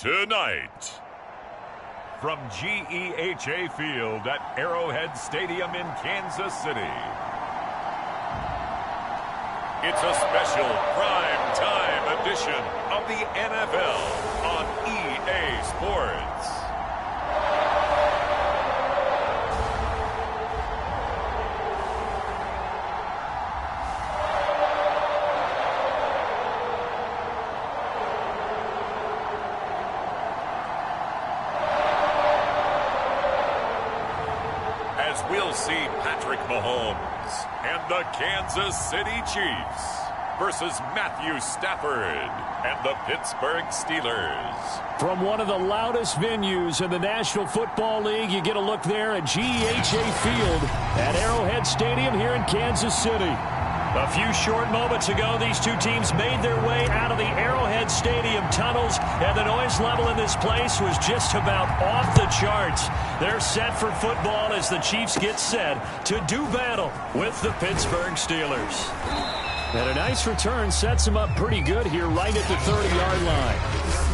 Tonight, from GEHA Field at Arrowhead Stadium in Kansas City, it's a special prime time edition of the NFL on EA Sports. We'll see Patrick Mahomes and the Kansas City Chiefs versus Matthew Stafford and the Pittsburgh Steelers. From one of the loudest venues in the National Football League, you get a look there at GEHA Field at Arrowhead Stadium here in Kansas City. A few short moments ago, these two teams made their way out of the Arrowhead Stadium tunnels, and the noise level in this place was just about off the charts. They're set for football as the Chiefs get set to do battle with the Pittsburgh Steelers. And a nice return sets them up pretty good here right at the 30-yard line.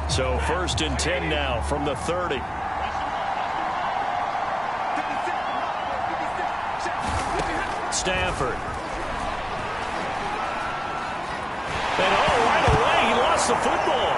So 1st and 10 now from the 30. Stafford. And right away, he lost the football.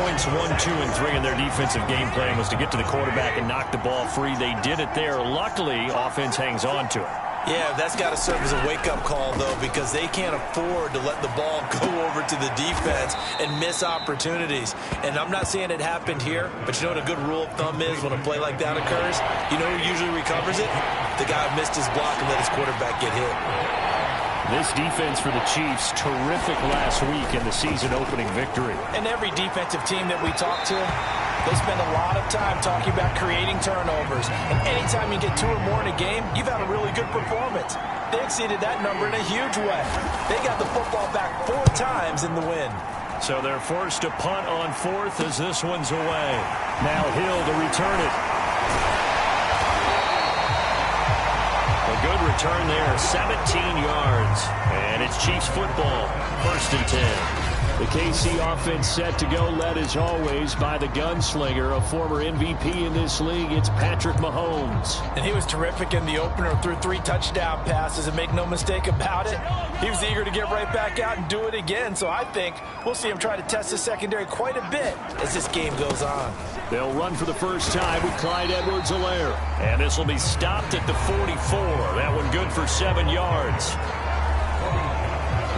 Points 1, 2, and 3 in their defensive game plan was to get to the quarterback and knock the ball free. They did it there. Luckily, offense hangs on to it. Yeah, that's got to serve as a wake-up call, though, because they can't afford to let the ball go over to the defense and miss opportunities. And I'm not saying it happened here, but you know what a good rule of thumb is when a play like that occurs? You know who usually recovers it? The guy who missed his block and let his quarterback get hit. This defense for the Chiefs, terrific last week in the season-opening victory. And every defensive team that we talk to, they spend a lot of time talking about creating turnovers. And anytime you get 2 or more in a game, you've had a really good performance. They exceeded that number in a huge way. They got the football back 4 times in the win. So they're forced to punt on 4th as this one's away. Now Hill to return it. A good return there, 17 yards. And it's Chiefs football, 1st and 10. The KC offense set to go, led as always by the gunslinger, a former MVP in this league. It's Patrick Mahomes. And he was terrific in the opener, threw 3 touchdown passes, and make no mistake about it, he was eager to get right back out and do it again. So I think we'll see him try to test the secondary quite a bit as this game goes on. They'll run for the first time with Clyde Edwards-Helaire. And this will be stopped at the 44. That one good for 7 yards.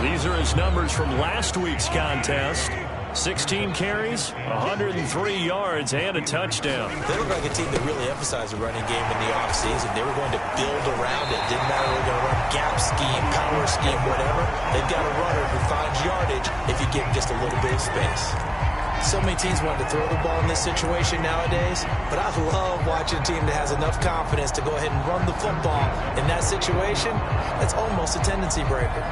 These are his numbers from last week's contest. 16 carries, 103 yards, and a touchdown. They look like a team that really emphasized the running game in the offseason. They were going to build around it. Didn't matter if they were going to run gap scheme, power scheme, whatever. They've got a runner who finds yardage if you give him just a little bit of space. So many teams want to throw the ball in this situation nowadays, but I love watching a team that has enough confidence to go ahead and run the football. In that situation, that's almost a tendency breaker.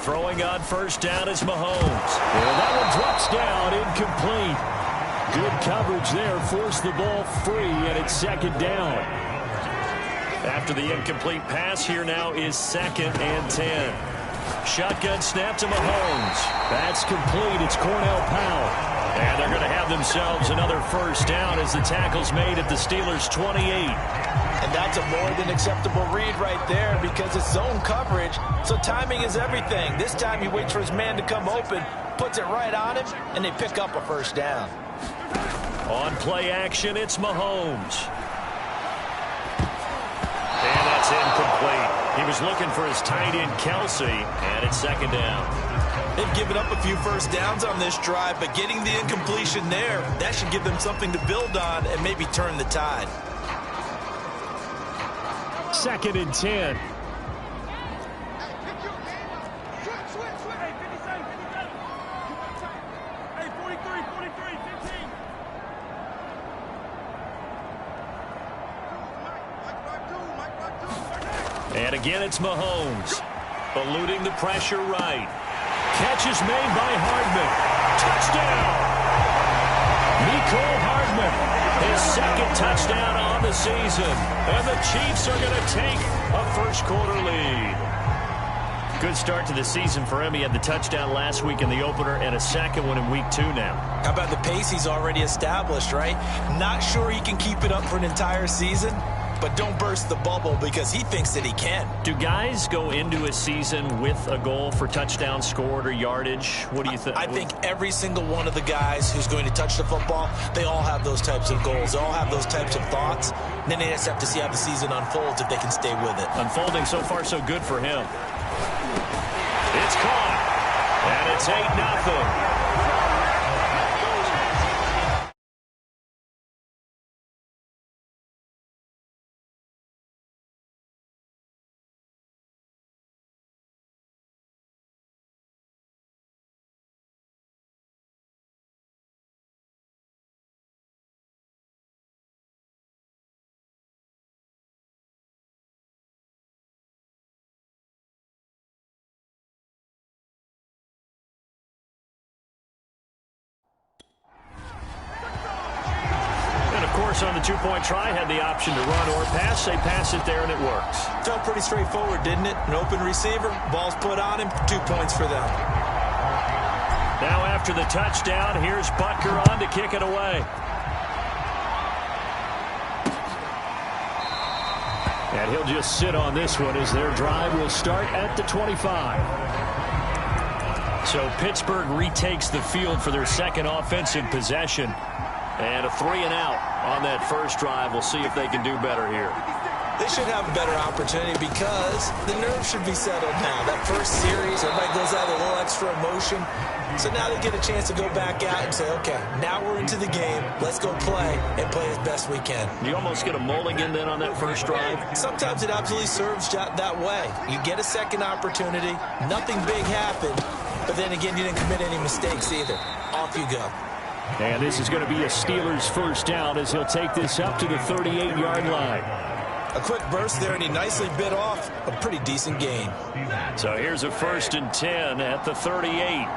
Throwing on 1st down is Mahomes. And that one drops down, incomplete. Good coverage there, forced the ball free, and it's 2nd down. After the incomplete pass, here now is 2nd and 10. Shotgun snap to Mahomes. That's complete. It's Cornell Powell. And they're going to have themselves another 1st down as the tackle's made at the Steelers' 28. And that's a more than acceptable read right there because it's zone coverage, so timing is everything. This time he waits for his man to come open, puts it right on him, and they pick up a 1st down. On play action, it's Mahomes. And that's incomplete. He was looking for his tight end, Kelsey, and it's 2nd down. They've given up a few 1st downs on this drive, but getting the incompletion there, that should give them something to build on and maybe turn the tide. 2nd and 10. Again, it's Mahomes. Eluding the pressure right. Catch is made by Hardman. Touchdown! Mecole Hardman, his second touchdown on the season. And the Chiefs are going to take a first-quarter lead. Good start to the season for him. He had the touchdown last week in the opener and a second one in week 2 now. How about the pace he's already established, right? Not sure he can keep it up for an entire season, but don't burst the bubble because he thinks that he can. Do guys go into a season with a goal for touchdown scored or yardage? What do you think? I think every single one of the guys who's going to touch the football, they all have those types of goals. They all have those types of thoughts. And then they just have to see how the season unfolds if they can stay with it. Unfolding so far so good for him. It's caught. And it's 8-0. On the two-point try, had the option to run or pass. They pass it there, and it works. Felt pretty straightforward, didn't it? An open receiver, ball's put on him, 2 points for them. Now after the touchdown, here's Butker on to kick it away. And he'll just sit on this one as their drive will start at the 25. So Pittsburgh retakes the field for their second offensive possession. And a 3-and-out on that first drive. We'll see if they can do better here. They should have a better opportunity because the nerves should be settled now. That first series, everybody goes out with a little extra emotion. So now they get a chance to go back out and say, okay, now we're into the game. Let's go play and play as best we can. You almost get a mulligan then on that first drive? Sometimes it absolutely serves that way. You get a second opportunity. Nothing big happened. But then again, you didn't commit any mistakes either. Off you go. And this is going to be a Steelers first down as he'll take this up to the 38-yard line. A quick burst there, and he nicely bit off a pretty decent gain. So here's a 1st and 10 at the 38.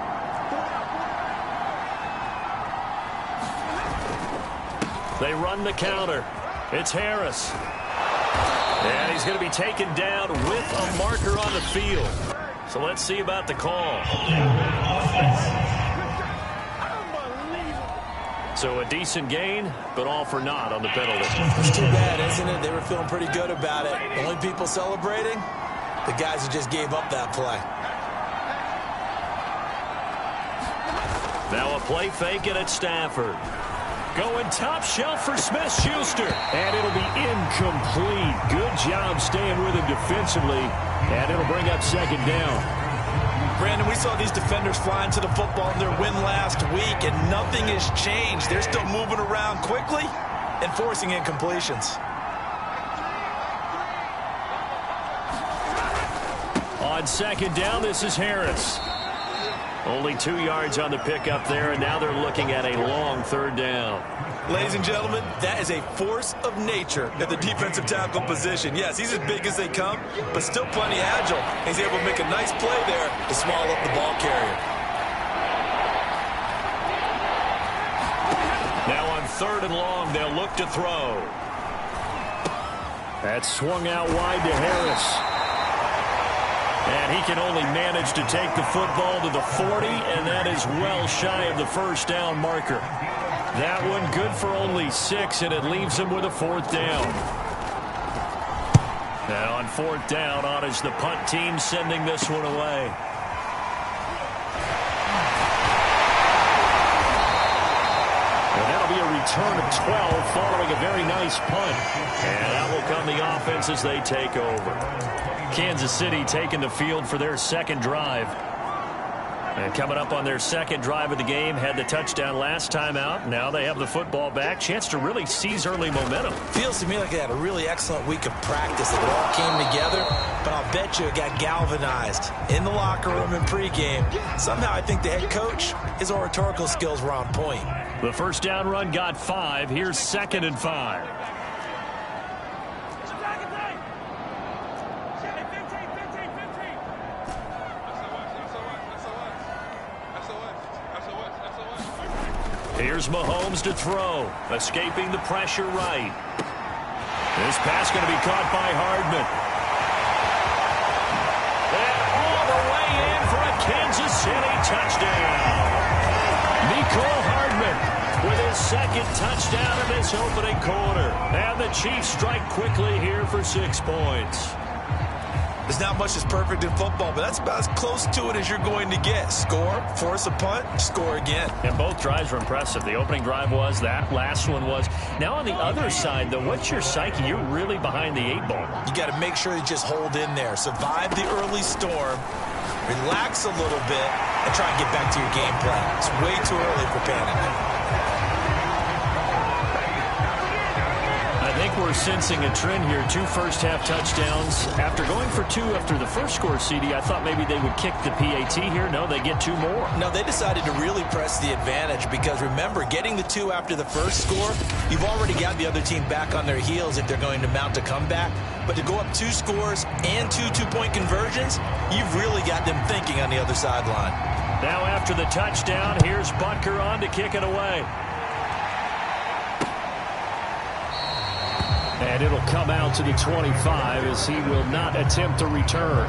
They run the counter. It's Harris. And he's going to be taken down with a marker on the field. So let's see about the call. So a decent gain, but all for naught on the penalty. It's too bad, isn't it? They were feeling pretty good about it. The only people celebrating, the guys who just gave up that play. Now a play fake it at Stafford. Going top shelf for Smith-Schuster. And it'll be incomplete. Good job staying with him defensively. And it'll bring up second down. Brandon, we saw these defenders flying to the football in their win last week, and nothing has changed. They're still moving around quickly and forcing incompletions. On second down, this is Harris. Only 2 yards on the pickup there, and now they're looking at a long third down. Ladies and gentlemen, that is a force of nature at the defensive tackle position. Yes, he's as big as they come, but still plenty agile. He's able to make a nice play there to swallow up the ball carrier. Now on 3rd and long, they'll look to throw. That's swung out wide to Harris. And he can only manage to take the football to the 40, and that is well shy of the first down marker. That one good for only 6, and it leaves him with a 4th down. Now on 4th down, on is the punt team sending this one away. And that'll be a return of 12 following a very nice punt. And out will come the offense as they take over. Kansas City taking the field for their second drive. And coming up on their second drive of the game, had the touchdown last time out. Now they have the football back. Chance to really seize early momentum. Feels to me like they had a really excellent week of practice. It all came together, but I'll bet you it got galvanized in the locker room in pregame. Somehow I think the head coach, his oratorical skills were on point. The first down run got 5. Here's 2nd and 5. Here's Mahomes to throw, escaping the pressure right. This pass going to be caught by Hardman. And all the way in for a Kansas City touchdown. Mecole Hardman with his second touchdown in this opening quarter. And the Chiefs strike quickly here for 6 points. There's not much that's perfect in football, but that's about as close to it as you're going to get. Score, force a punt, score again. And both drives were impressive. The opening drive was, that last one was. Now on the other side, though, what's your psyche? You're really behind the 8 ball. You got to make sure you just hold in there. Survive the early storm, relax a little bit, and try and get back to your game plan. It's way too early for panic. I think we're sensing a trend here. 2 first-half touchdowns. After going for 2 after the first score, CD, I thought maybe they would kick the PAT here. No, they get 2 more. No, they decided to really press the advantage because, remember, getting the 2 after the first score, you've already got the other team back on their heels if they're going to mount a comeback. But to go up 2 scores and 2 two-point conversions, you've really got them thinking on the other sideline. Now after the touchdown, here's Butker on to kick it away. And it'll come out to the 25 as he will not attempt a return.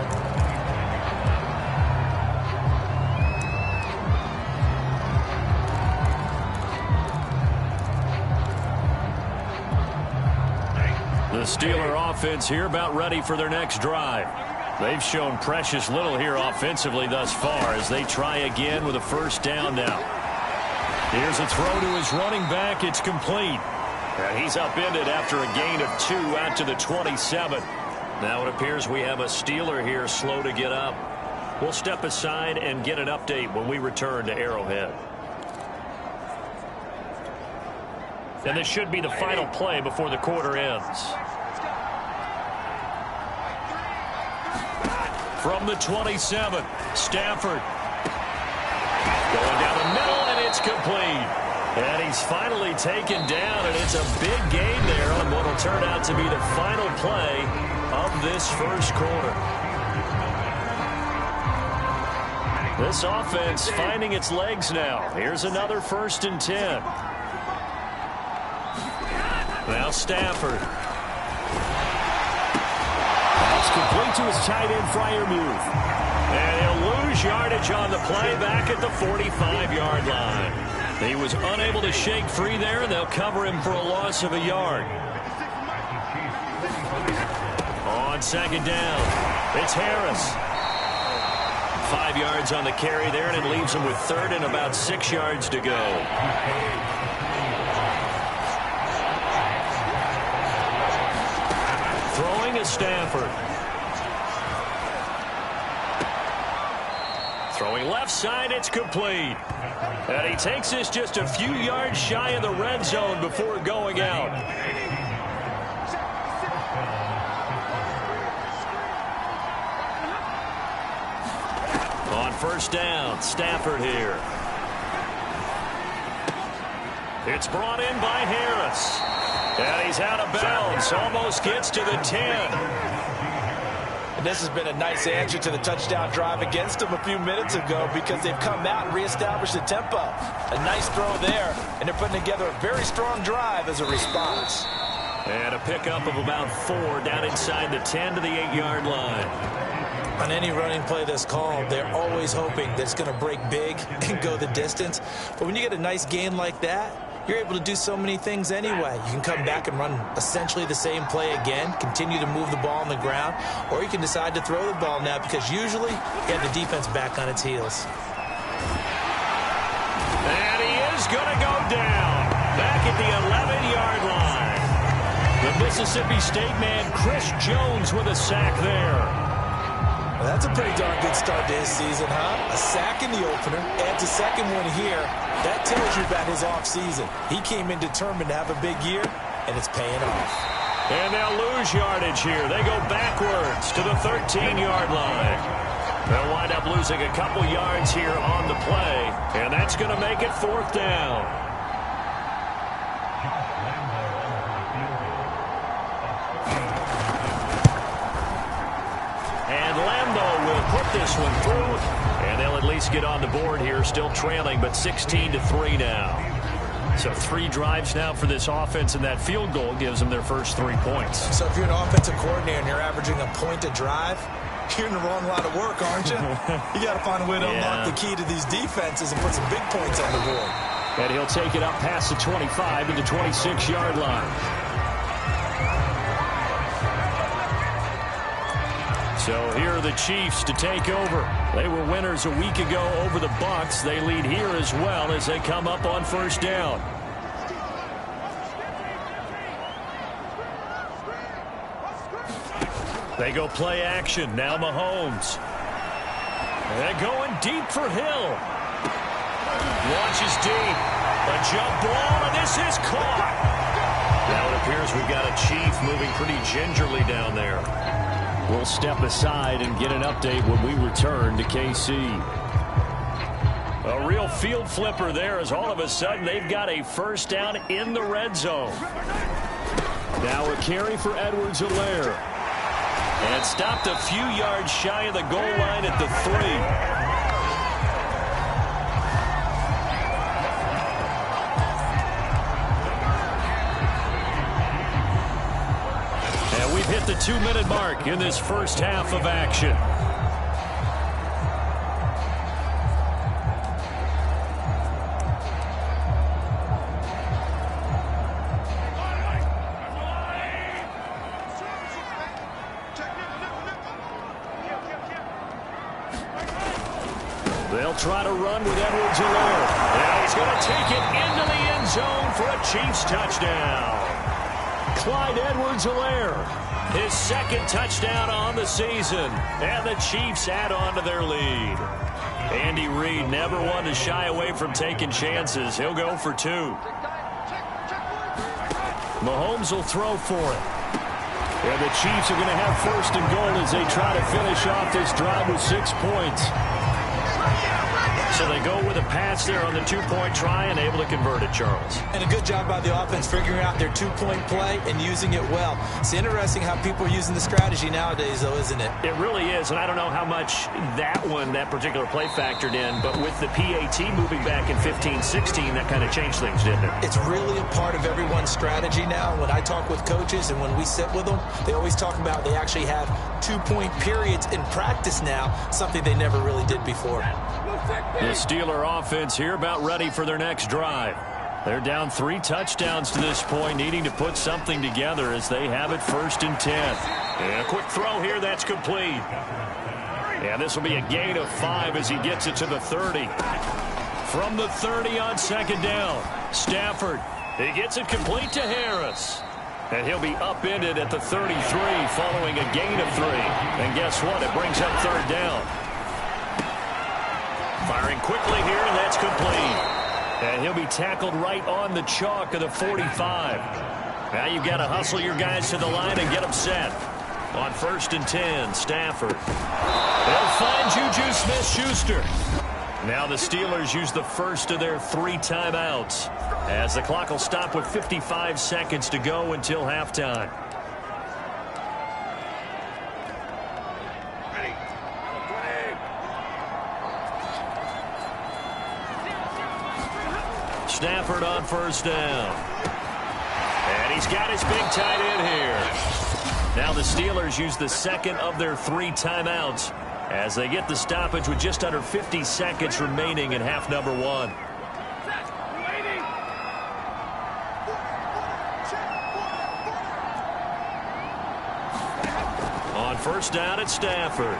The Steeler offense here about ready for their next drive. They've shown precious little here offensively thus far as they try again with a first down now. Here's a throw to his running back. It's complete. And he's upended after a gain of 2 out to the 27. Now it appears we have a Steeler here slow to get up. We'll step aside and get an update when we return to Arrowhead. And this should be the final play before the quarter ends. From the 27, Stafford. Going down the middle, and it's complete. And he's finally taken down, and it's a big gain there on what will turn out to be the final play of this first quarter. This offense finding its legs now. Here's another 1st and 10. Now Stafford. That's complete to his tight end Freiermuth. And he'll lose yardage on the play back at the 45-yard line. He was unable to shake free there, and they'll cover him for a loss of a yard. On 2nd down, it's Harris. 5 yards on the carry there, and it leaves him with 3rd and about 6 yards to go. Throwing is Stafford. Throwing left side, it's complete. And he takes this just a few yards shy of the red zone before going out. On 1st down, Stafford here. It's brought in by Harris. And he's out of bounds, almost gets to the 10. This has been a nice answer to the touchdown drive against them a few minutes ago because they've come out and reestablished the tempo. A nice throw there, and they're putting together a very strong drive as a response. And a pickup of about 4 down inside the 10 to the 8-yard line. On any running play that's called, they're always hoping that it's going to break big and go the distance. But when you get a nice gain like that, you're able to do so many things anyway. You can come back and run essentially the same play again, continue to move the ball on the ground, or you can decide to throw the ball now because usually you have the defense back on its heels. And he is going to go down back at the 11-yard line. The Mississippi State man, Chris Jones, with a sack there. Well, that's a pretty darn good start to his season, huh? A sack in the opener, adds a second one here. That tells you about his offseason. He came in determined to have a big year, and it's paying off. And they'll lose yardage here. They go backwards to the 13-yard line. They'll wind up losing a couple yards here on the play, and that's going to make it 4th down. And Lambo will put this one through. And they'll at least get on the board here, still trailing, but 16-3 now. So 3 drives now for this offense, and that field goal gives them their first 3 points. So if you're an offensive coordinator and you're averaging a point a drive, you're in the wrong line of work, aren't you? You got to find a way to unlock the key to these defenses and put some big points on the board. And he'll take it up past the 25 to the 26-yard line. So here are the Chiefs to take over. They were winners a week ago over the Bucs. They lead here as well as they come up on first down. They go play action. Now Mahomes. They're going deep for Hill. Launches deep. A jump ball, and this is caught. Now it appears we've got a Chief moving pretty gingerly down there. We'll step aside and get an update when we return to KC. A real field flipper there as all of a sudden they've got a first down in the red zone. Now a carry for Edwards-Helaire. And stopped a few yards shy of the goal line at the 3. Hit the 2-minute mark in this first half of action. They'll try to run with Edwards-Helaire. Now he's going to take it into the end zone for a Chiefs touchdown. Clyde Edwards-Helaire. His second touchdown on the season, and the Chiefs add on to their lead. Andy Reid never one to shy away from taking chances. He'll go for 2. Mahomes will throw for it. And the Chiefs are going to have first and goal as they try to finish off this drive with 6 points. So they go with a pass there on the 2-point try and able to convert it, Charles. And a good job by the offense figuring out their 2-point play and using it well. It's interesting how people are using the strategy nowadays, though, isn't it? It really is, and I don't know how much that particular play factored in, but with the PAT moving back in 15-16, that kind of changed things, didn't it? It's really a part of everyone's strategy now. When I talk with coaches and when we sit with them, they always talk about they actually have 2-point periods in practice now, something they never really did before. The Steeler offense here about ready for their next drive. They're down 3 touchdowns to this point, needing to put something together as they have it 1st and 10. And a quick throw here, that's complete. And this will be a gain of 5 as he gets it to the 30. From the 30 on 2nd down, Stafford. He gets it complete to Harris. And he'll be upended at the 33 following a gain of 3. And guess what? It brings up 3rd down. Firing quickly here, and that's complete. And he'll be tackled right on the chalk of the 45. Now you've got to hustle your guys to the line and get them set. On 1st and 10, Stafford. They'll find Juju Smith-Schuster. Now the Steelers use the first of their 3 timeouts as the clock will stop with 55 seconds to go until halftime. Stafford on 1st down. And he's got his big tight end here. Now the Steelers use the second of their 3 timeouts as they get the stoppage with just under 50 seconds remaining in half number 1. On 1st down at Stafford.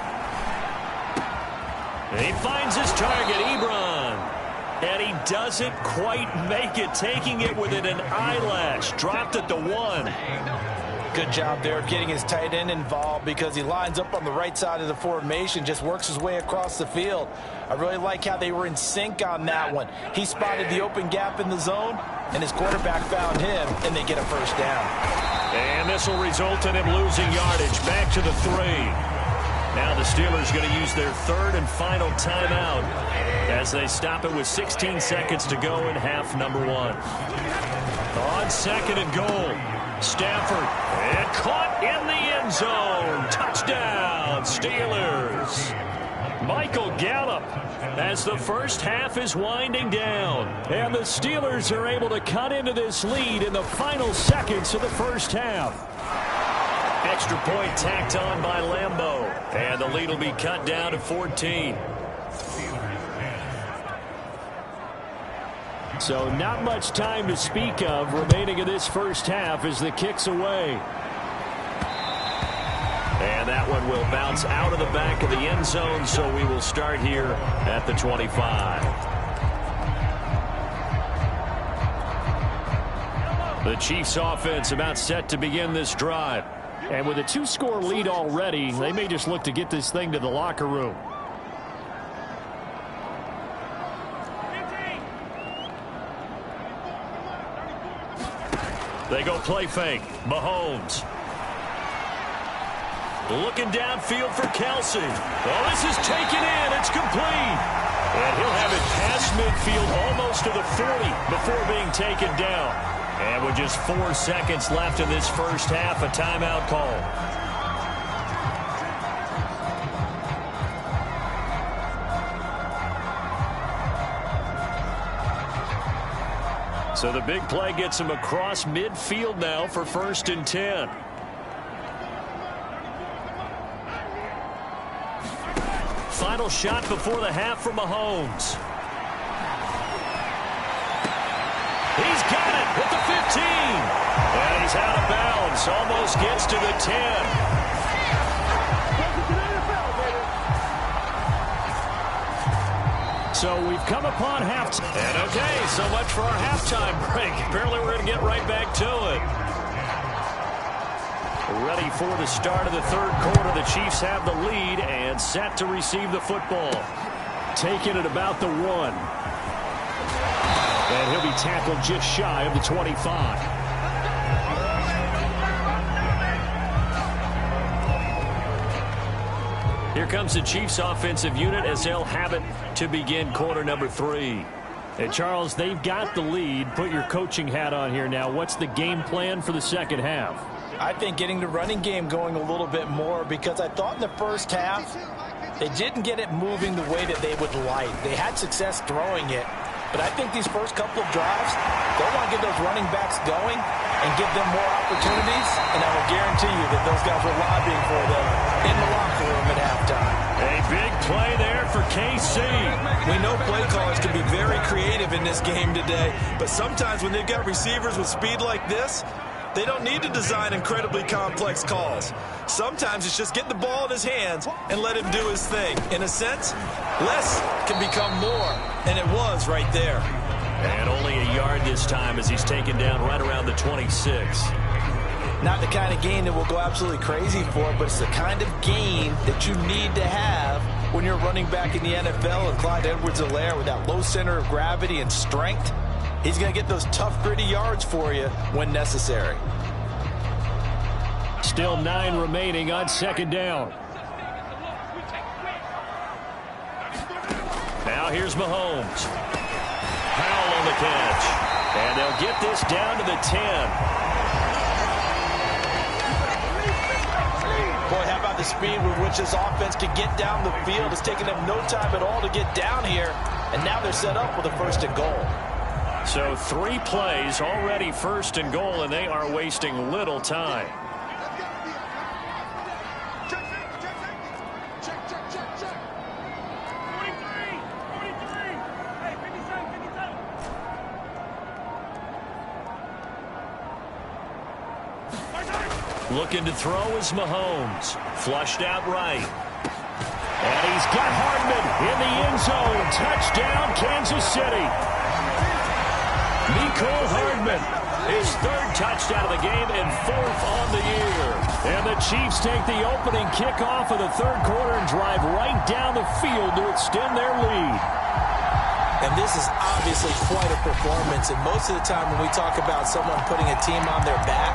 And he finds his target, Ebron. And he doesn't quite make it, taking it within an eyelash. Dropped at the 1. Good job there of getting his tight end involved because he lines up on the right side of the formation, just works his way across the field. I really like how they were in sync on that one. He spotted the open gap in the zone, and his quarterback found him, and they get a 1st down. And this will result in him losing yardage back to the 3. Now the Steelers going to use their 3rd and final timeout as they stop it with 16 seconds to go in half number 1. On 2nd and goal, Stafford, and caught in the end zone. Touchdown, Steelers. Michael Gallup as the first half is winding down. And the Steelers are able to cut into this lead in the final seconds of the first half. Extra point tacked on by Lambeau. And the lead will be cut down to 14. So not much time to speak of remaining in this first half as the kick's away. And that one will bounce out of the back of the end zone, so we will start here at the 25. The Chiefs offense about set to begin this drive. And with a 2-score lead already, they may just look to get this thing to the locker room. They go play fake. Mahomes. Looking downfield for Kelsey. Oh, this is taken in. It's complete. And he'll have it past midfield almost to the 40 before being taken down. And with just 4 seconds left in this first half, a timeout call. So the big play gets him across midfield now for 1st and 10. Final shot before the half for Mahomes. He's got it at the 15. And he's out of bounds. Almost gets to the 10. So we've come upon halftime. And okay, so much for our halftime break. Apparently we're going to get right back to it. Ready for the start of the third quarter. The Chiefs have the lead and set to receive the football. Taking it about the 1. And he'll be tackled just shy of the 25. Here comes the Chiefs offensive unit as they'll have it to begin quarter number 3. And Charles, they've got the lead. Put your coaching hat on here now. What's the game plan for the second half? I think getting the running game going a little bit more, because I thought in the first half they didn't get it moving the way that they would like. They had success throwing it, but I think these first couple of drives, they'll want to get those running backs going and give them more opportunities, and I will guarantee you that those guys were lobbying for them in the locker room at halftime. A big play there for KC. We know play callers can be very creative in this game today, but sometimes when they've got receivers with speed like this, they don't need to design incredibly complex calls. Sometimes it's just get the ball in his hands and let him do his thing. In a sense, less can become more, and it was right there. And only a yard this time as he's taken down right around the 26. Not the kind of gain that we'll go absolutely crazy for, but it's the kind of gain that you need to have when you're running back in the NFL. And Clyde Edwards-Helaire with that low center of gravity and strength, he's going to get those tough, gritty yards for you when necessary. Still 9 remaining on second down. Now here's Mahomes. Powell on the catch. And they'll get this down to the 10. Boy, how about the speed with which this offense can get down the field? It's taken them no time at all to get down here. And now they're set up with a 1st and goal. So 3 plays already 1st and goal, and they are wasting little time. Looking to throw is Mahomes. Flushed out right. And he's got Hardman in the end zone. Touchdown, Kansas City. Mecole Hardman, his 3rd touchdown of the game and 4th on the year. And the Chiefs take the opening kickoff of the third quarter and drive right down the field to extend their lead. And this is obviously quite a performance. And most of the time when we talk about someone putting a team on their back,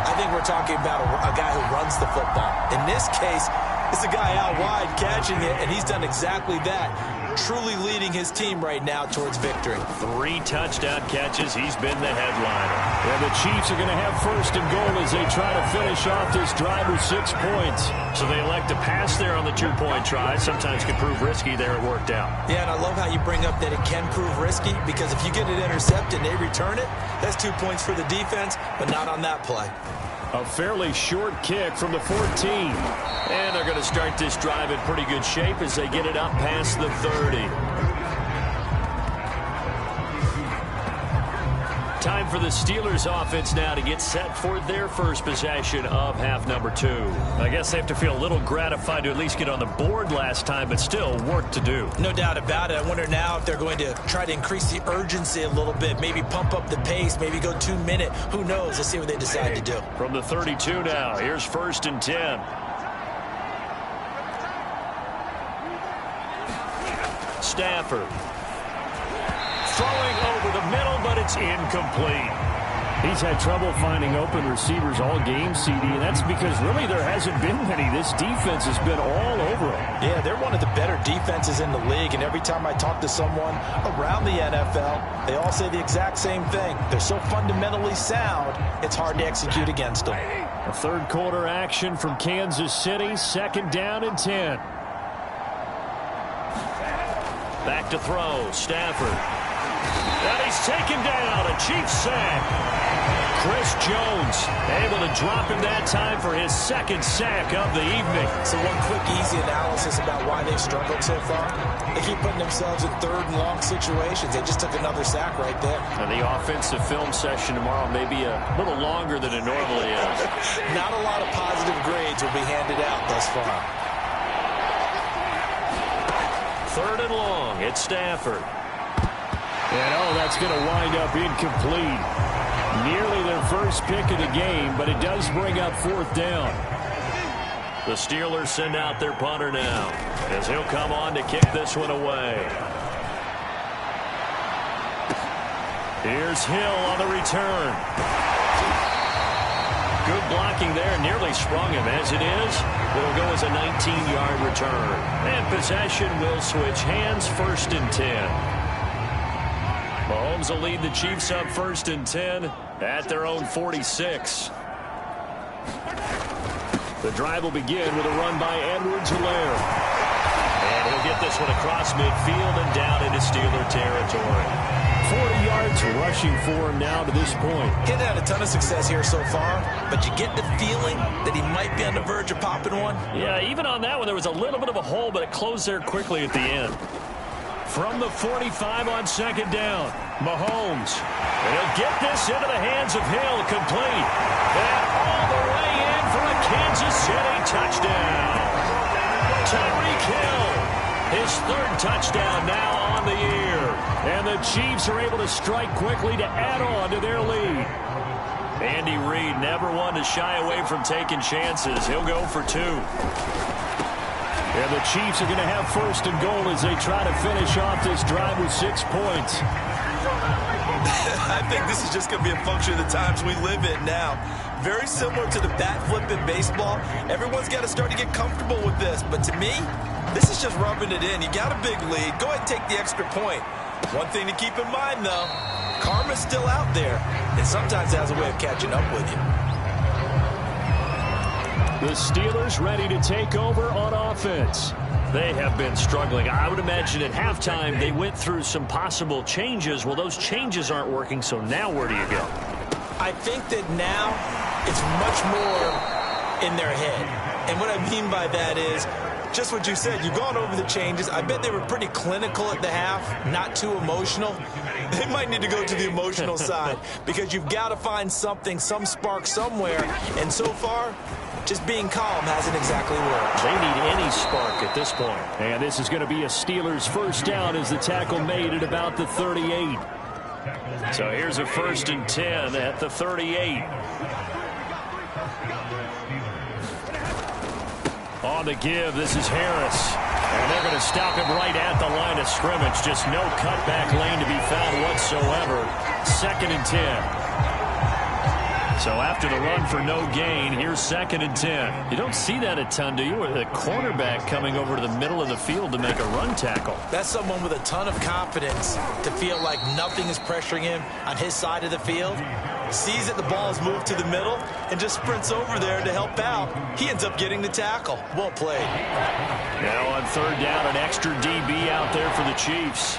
I think we're talking about a guy who runs the football. In this case, It's a guy out wide catching it, and he's done exactly that, truly leading his team right now towards victory. 3 touchdown catches. He's been the headliner. And the Chiefs are going to have first and goal as they try to finish off this drive with 6 points. So they elect to pass there on the 2-point try. Sometimes can prove risky. There it worked out. Yeah, and I love how you bring up that it can prove risky, because if you get it intercepted and they return it, that's 2 points for the defense, but not on that play. A fairly short kick from the 14. And they're going to start this drive in pretty good shape as they get it up past the 30. Time for the Steelers offense now to get set for their first possession of half number 2. I guess they have to feel a little gratified to at least get on the board last time, but still work to do. No doubt about it. I wonder now if they're going to try to increase the urgency a little bit, maybe pump up the pace, maybe go 2 minute. Who knows? Let's see what they decide to do. From the 32 now, here's first and 10. Stafford. Throwing over the middle, but it's incomplete. He's had trouble finding open receivers all game, CD, and that's because really there hasn't been many. This defense has been all over him. Yeah, they're one of the better defenses in the league, and every time I talk to someone around the NFL, they all say the exact same thing. They're so fundamentally sound, it's hard to execute against them. A third quarter action from Kansas City, 2nd down and 10. Back to throw, Stafford. And he's taken down, a Chiefs sack. Chris Jones able to drop him that time for his 2nd sack of the evening. So one quick, easy analysis about why they've struggled so far. They keep putting themselves in 3rd and long situations. They just took another sack right there. And the offensive film session tomorrow may be a little longer than it normally is. Not a lot of positive grades will be handed out thus far. 3rd and long, it's Stafford. And that's going to wind up incomplete. Nearly their first pick of the game, but it does bring up 4th down. The Steelers send out their punter now, as he'll come on to kick this one away. Here's Hill on the return. Good blocking there, nearly sprung him. As it is, it'll go as a 19-yard return. And possession will switch hands, 1st and 10. Mahomes will lead the Chiefs up 1st and 10 at their own 46. The drive will begin with a run by Edwards-Helaire. And he'll get this one across midfield and down into Steeler territory. 40 yards rushing for him now to this point. He hasn't had a ton of success here so far, but you get the feeling that he might be on the verge of popping one. Yeah, even on that one, there was a little bit of a hole, but it closed there quickly at the end. From the 45 on 2nd down, Mahomes. And he'll get this into the hands of Hill, complete. And all the way in for a Kansas City touchdown. Tyreek Hill, his 3rd touchdown now on the year. And the Chiefs are able to strike quickly to add on to their lead. Andy Reid never one to shy away from taking chances. He'll go for 2. And the Chiefs are going to have first and goal as they try to finish off this drive with 6 points. I think this is just going to be a function of the times we live in now. Very similar to the bat flip in baseball. Everyone's got to start to get comfortable with this. But to me, this is just rubbing it in. You got a big lead. Go ahead and take the extra point. One thing to keep in mind, though, karma's still out there. And sometimes it has a way of catching up with you. The Steelers ready to take over on offense. They have been struggling. I would imagine at halftime they went through some possible changes. Well, those changes aren't working, so now where do you go? I think that now it's much more in their head. And what I mean by that is just what you said. You've gone over the changes. I bet they were pretty clinical at the half, not too emotional. They might need to go to the emotional side because you've got to find something, some spark somewhere. And so far, just being calm hasn't exactly worked. They need any spark at this point. And this is going to be a Steelers 1st down as the tackle made at about the 38. So here's a 1st and 10 at the 38. On the give, this is Harris. And they're going to stop him right at the line of scrimmage. Just no cutback lane to be found whatsoever. 2nd and 10. So after the run for no gain, here's 2nd and 10. You don't see that a ton, do you? With a cornerback coming over to the middle of the field to make a run tackle. That's someone with a ton of confidence to feel like nothing is pressuring him on his side of the field. Sees that the ball is moved to the middle and just sprints over there to help out. He ends up getting the tackle. Well played. Now on 3rd down, an extra DB out there for the Chiefs.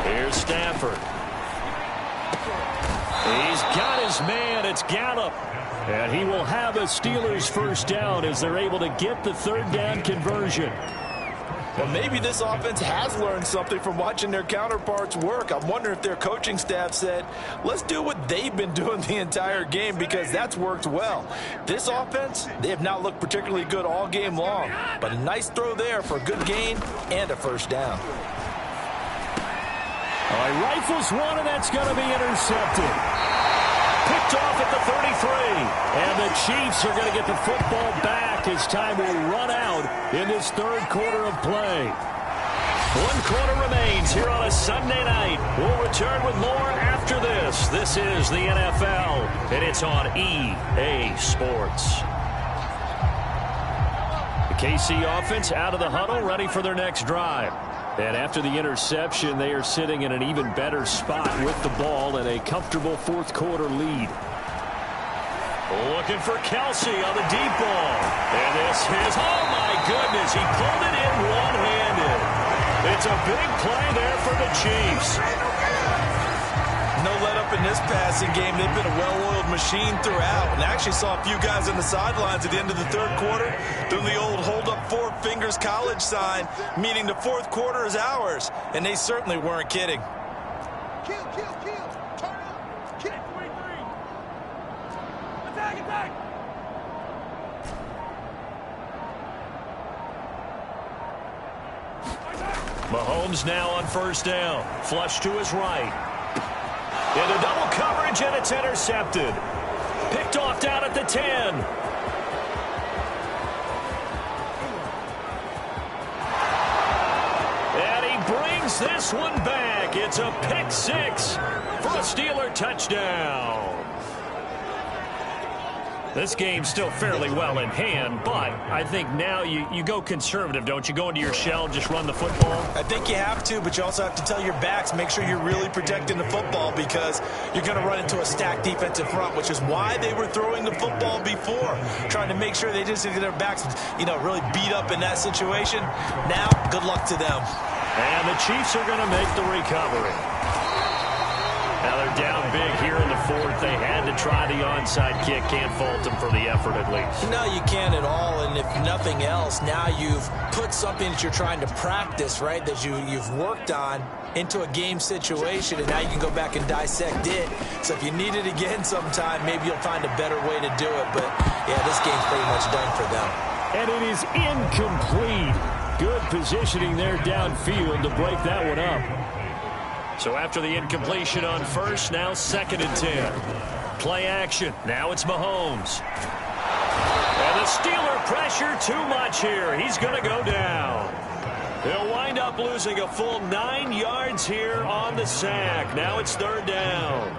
Here's Stafford. He's got his man. It's Gallup. And he will have a Steelers 1st down as they're able to get the 3rd down conversion. Well, maybe this offense has learned something from watching their counterparts work. I'm wondering if their coaching staff said, let's do what they've been doing the entire game, because that's worked well. This offense, they have not looked particularly good all game long. But a nice throw there for a good gain and a 1st down. All right, rifles one, and that's going to be intercepted. Picked off at the 33. And the Chiefs are going to get the football back as time will run out in this 3rd quarter of play. 1 quarter remains here on a Sunday night. We'll return with more after this. This is the NFL, and it's on EA Sports. The KC offense out of the huddle, ready for their next drive. And after the interception, they are sitting in an even better spot with the ball and a comfortable 4th quarter lead. Looking for Kelsey on the deep ball. And this is, oh my goodness, he pulled it in one-handed. It's a big play there for the Chiefs. No let up in this passing game. They've been a well-oiled machine throughout. And I actually saw a few guys on the sidelines at the end of the 3rd quarter doing the old hold up 4 fingers college sign, meaning the 4th quarter is ours. And they certainly weren't kidding. Kill. Turn up. Kill. 23. Attack. Mahomes now on 1st down. Flush to his right. Into double coverage, and it's intercepted. Picked off down at the 10. And he brings this one back. It's a pick 6 for a Steeler touchdown. This game's still fairly well in hand, but I think now you go conservative, don't you? Go into your shell, just run the football? I think you have to, but you also have to tell your backs, make sure you're really protecting the football, because you're going to run into a stacked defensive front, which is why they were throwing the football before, trying to make sure they just get their backs, really beat up in that situation. Now, good luck to them. And the Chiefs are going to make the recovery. Now they're down big here in the 4th. They had to try the onside kick. Can't fault them for the effort at least. No, you can't at all. And if nothing else, now you've put something that you're trying to practice, right, that you've worked on into a game situation, and now you can go back and dissect it. So if you need it again sometime, maybe you'll find a better way to do it. But, yeah, this game's pretty much done for them. And it is incomplete. Good positioning there downfield to break that one up. So after the incompletion on 1st, now 2nd and 10. Play action. Now it's Mahomes. And the Steeler pressure too much here. He's going to go down. He'll wind up losing a full 9 yards here on the sack. Now it's 3rd down.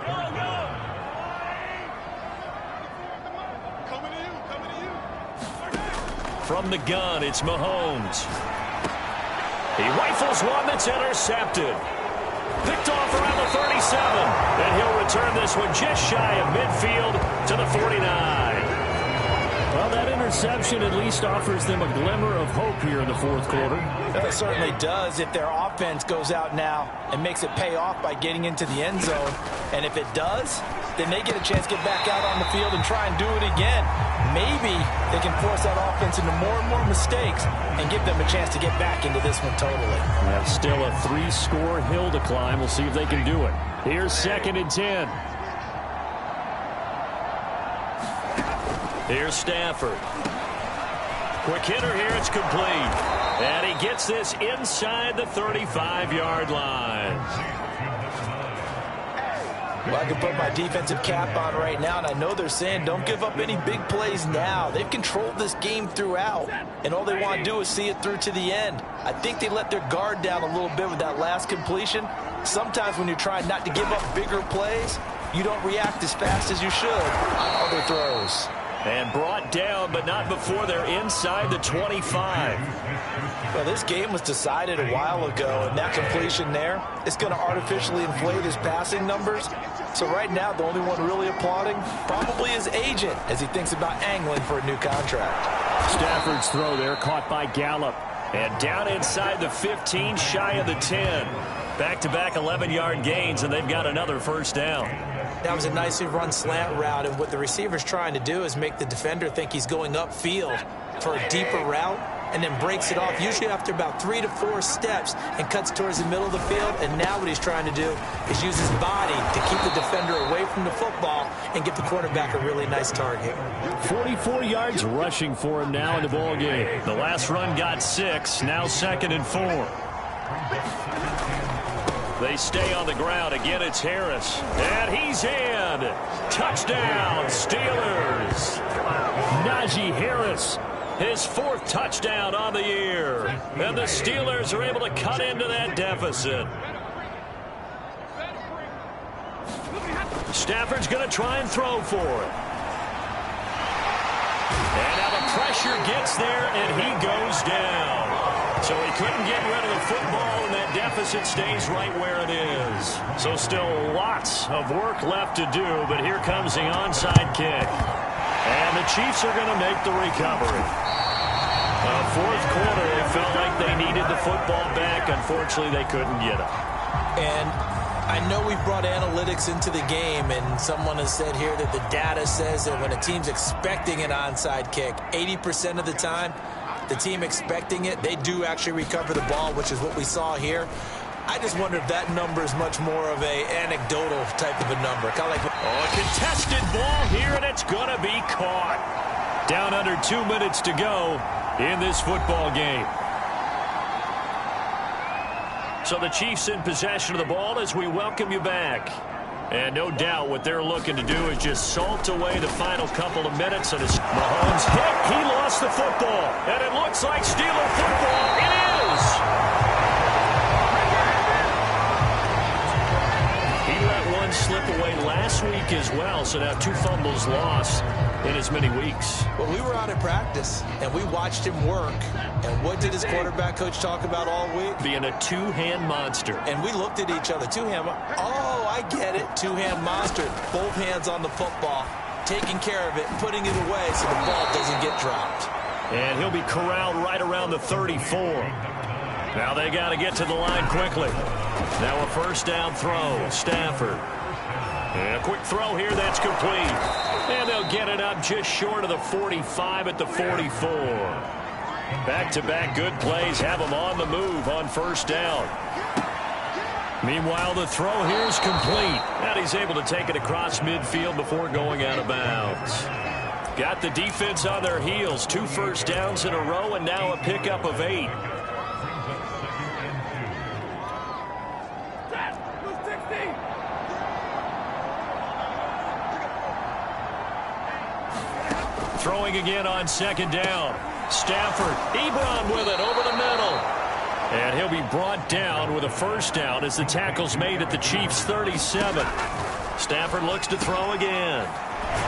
From the gun, it's Mahomes. He rifles one that's intercepted. Picked off around the 37. And he'll return this one just shy of midfield to the 49. Well, that interception at least offers them a glimmer of hope here in the 4th quarter. It certainly does if their offense goes out now and makes it pay off by getting into the end zone. And if it does, then they get a chance to get back out on the field and try and do it again. Maybe they can force that offense into more and more mistakes and give them a chance to get back into this one totally. That's still a 3-score hill to climb. We'll see if they can do it. Here's 2nd and 10. Here's Stafford. Quick hitter here. It's complete. And he gets this inside the 35-yard line. Well, I can put my defensive cap on right now, and I know they're saying don't give up any big plays now. They've controlled this game throughout, and all they want to do is see it through to the end. I think they let their guard down a little bit with that last completion, Sometimes when you're trying not to give up bigger plays, you don't react as fast as you should on other throws. And brought down, but not before they're inside the 25. Well, this game was decided a while ago, and that completion there, it's going to artificially inflate his passing numbers. So right now, the only one really applauding probably his agent as he thinks about angling for a new contract. Stafford's throw there caught by Gallup. And down inside the 15, shy of the 10. Back-to-back 11-yard gains, and they've got another first down. That was a nicely run slant route, and what the receiver's trying to do is make the defender think he's going upfield for a deeper route, and then breaks it off, usually after about 3 to 4 steps, and cuts towards the middle of the field. And now what he's trying to do is use his body to keep the defender away from the football and give the quarterback a really nice target. 44 yards rushing for him now in the ball game. The last run got 6, now 2nd and 4. They stay on the ground. Again, it's Harris. And he's in. Touchdown, Steelers. Najee Harris, his 4th touchdown on the year. And the Steelers are able to cut into that deficit. Stafford's going to try and throw for it. And now the pressure gets there, and he goes down. So he couldn't get rid of the football, and that deficit stays right where it is. So still lots of work left to do, but here comes the onside kick. And the Chiefs are going to make the recovery. Fourth quarter, they felt like they needed the football back. Unfortunately, they couldn't get it. And I know we've brought analytics into the game, and someone has said here that the data says that when a team's expecting an onside kick, 80% of the time, the team expecting it, they do actually recover the ball, which is what we saw here. I just wonder if that number is much more of a anecdotal type of a number. Kind of like a contested ball here, and it's going to be caught. Down under 2 minutes to go in this football game. So the Chiefs in possession of the ball as we welcome you back. And no doubt what they're looking to do is just salt away the final couple of minutes. And as Mahomes hit, he lost the football. And it looks like Steeler football. It is. He let one slip away last week as well. So now 2 fumbles lost in as many weeks. Well, we were out at practice, and we watched him work. And what did his quarterback coach talk about all week? Being a 2-hand monster. And we looked at each other. 2-hand. Oh, I get it. 2-hand monster. Both hands on the football, taking care of it, putting it away so the ball doesn't get dropped. And he'll be corralled right around the 34. Now they got to get to the line quickly. Now a first down throw. Stafford. And a quick throw here. That's complete. And they'll get it up just short of the 45 at the 44. Back-to-back good plays have them on the move on first down. Meanwhile, the throw here is complete. And he's able to take it across midfield before going out of bounds. Got the defense on their heels. 2 first downs in a row, and now a pickup of 8. Throwing again on second down. Stafford, Ebron with it over the middle. And he'll be brought down with a first down as the tackle's made at the Chiefs' 37. Stafford looks to throw again.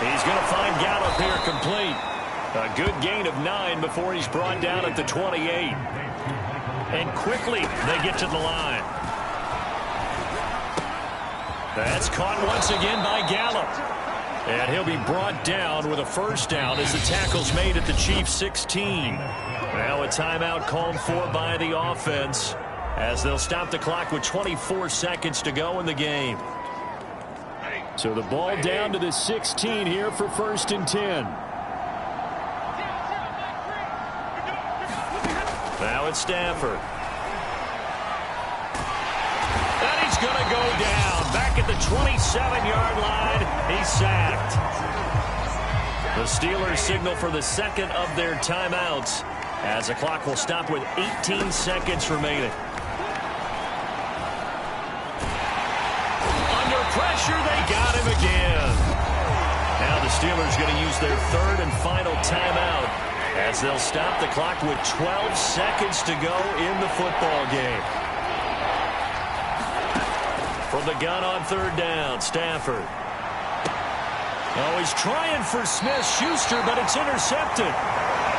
He's going to find Gallup here complete. A good gain of 9 before he's brought down at the 28. And quickly they get to the line. That's caught once again by Gallup. And he'll be brought down with a first down as the tackle's made at the Chiefs' 16. Now a timeout called for by the offense as they'll stop the clock with 24 seconds to go in the game. So the ball down to the 16 here for 1st and 10. Now it's Stafford. And he's going to go down. Back at the 27-yard line, he's sacked. The Steelers signal for the second of their timeouts as the clock will stop with 18 seconds remaining. Under pressure, they got him again. Now the Steelers going to use their 3rd and final timeout as they'll stop the clock with 12 seconds to go in the football game. From the gun on third down, Stafford. Oh, he's trying for Smith-Schuster, but it's intercepted.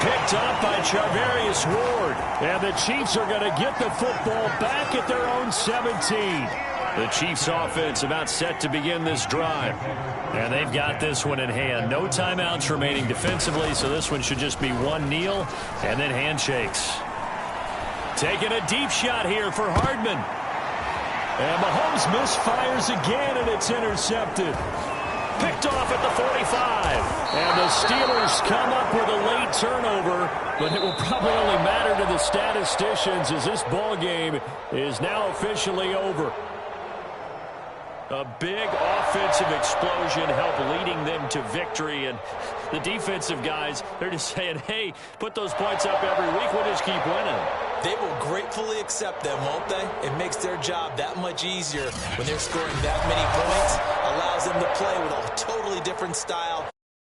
Picked up by Charvarius Ward. And the Chiefs are going to get the football back at their own 17. The Chiefs offense about set to begin this drive. And they've got this one in hand. No timeouts remaining defensively, so this one should just be one kneel and then handshakes. Taking a deep shot here for Hardman. And Mahomes misfires again, and it's intercepted. Picked off at the 45. And the Steelers come up with a late turnover, but it will probably only matter to the statisticians as this ball game is now officially over. A big offensive explosion helped leading them to victory, and the defensive guys, they're just saying, hey, put those points up every week, we'll just keep winning. They will gratefully accept them, won't they? It makes their job that much easier when they're scoring that many points. Allows them to play with a totally different style